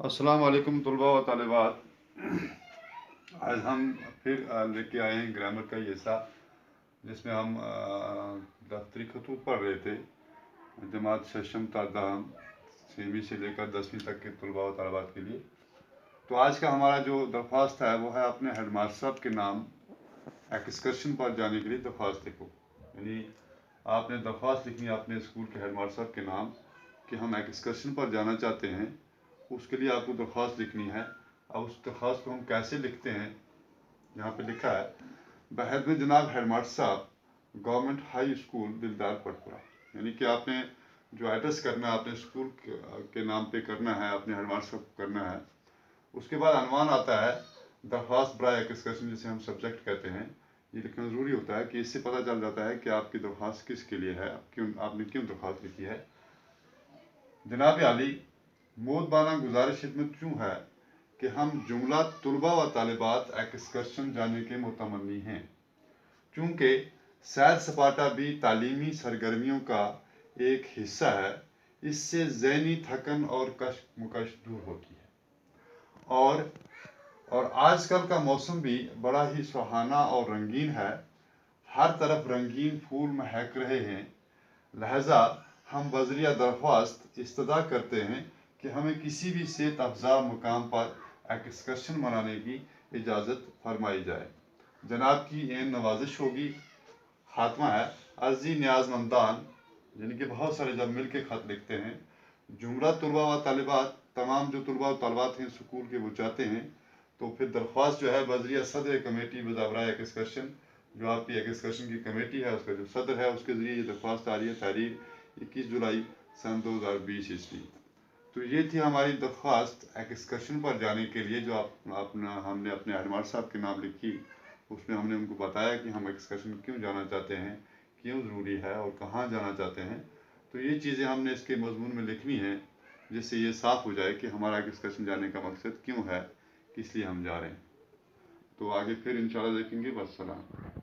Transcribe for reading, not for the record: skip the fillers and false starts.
अस्सलाम वालेकुम तलबा व तालिबात। आज हम फिर लेके आए हैं ग्रामर का ये हिस्सा जिसमें हम दफ्तरी खतूत पढ़ रहे थे। जमात शशम तादाम 6वीं से लेकर 10वीं तक के तलबा व तालिबात के लिए। तो आज का हमारा जो दरख्वास्त है वो है अपने हेडमास्टर साहब के नाम एक्सकर्शन पर जाने के लिए दरख्वास्त लिखो। यानी आपने दरख्वास्त लिखनी है अपने स्कूल के हेडमास्टर साहब के नाम कि हम एक्सकर्शन पर जाना चाहते हैं। उसके लिए आपको दरख्वास्त लिखनी है। अब उस दरख्वास्त को हम कैसे लिखते हैं, यहाँ पे लिखा है बहद में जनाब हेडमास्टर साहब, गवर्नमेंट हाई स्कूल दिलदार पटपुरा। यानी कि आपने जो एड्रेस करना है अपने स्कूल के नाम पे करना है, अपने हेडमास्टर साहब को करना है। उसके बाद अनवान आता है दरख्वास्त बराए एक्सकर्शन, जिसे हम सब्जेक्ट कहते हैं। ये लिखना ज़रूरी होता है कि इससे पता चल जाता है कि आपकी दरख्वास्त किसके लिए है, आपने क्यों दरख्वास्त लिखी है। जनाब आली, मोदबाना गुजारिश खिदमत यूँ है कि हम जुमला तुलबा व तालिबात एक्सकर्शन जाने के मुतमन्नी हैं, चूँकि सैर सपाटा भी तालीमी सरगर्मियों का एक हिस्सा है। इससे ज़हनी थकन और कशमकश दूर होती है। और आजकल का मौसम भी बड़ा ही सुहाना और रंगीन है। हर तरफ रंगीन फूल महक रहे हैं। लिहाजा हम बजरिया दरख्वास्त इस्तदा करते हैं कि हमें किसी भी सेहत अफजा मुकाम पर एक्सकर्शन मनाने की इजाज़त फरमाई जाए। जनाब की एन नवाजिश होगी। खात्मा है अर्जी न्याजमंदान, यानी कि बहुत सारे जब मिल के ख़त लिखते हैं। जुमला तुलबा व तालिबात, तमाम जो तुलबा व तालिबात हैं स्कूल के वो चाहते हैं। तो फिर दरख्वास्त जो है बजरिया सदर कमेटी बराए एक्सकर्शन, जो आपकी एक्सकर्शन की कमेटी है उसका जो सदर है उसके ज़रिए ये दरख्वास्त आ रही है। तारीख 21 जुलाई सन 2020 ईस्वी। तो ये थी हमारी दरख्वास्त एक्सकर्शन पर जाने के लिए, जो हमने अपने हेडमास्टर साहब के नाम लिखी। उसमें हमने उनको बताया कि हम एक्सकर्शन क्यों जाना चाहते हैं, क्यों ज़रूरी है और कहाँ जाना चाहते हैं। तो ये चीज़ें हमने इसके मजमून में लिखनी है, जिससे ये साफ़ हो जाए कि हमारा एक्सकर्शन जाने का मकसद क्यों है, किस लिए हम जा रहे हैं। तो आगे फिर इंशाल्लाह देखेंगे। वस्सलाम।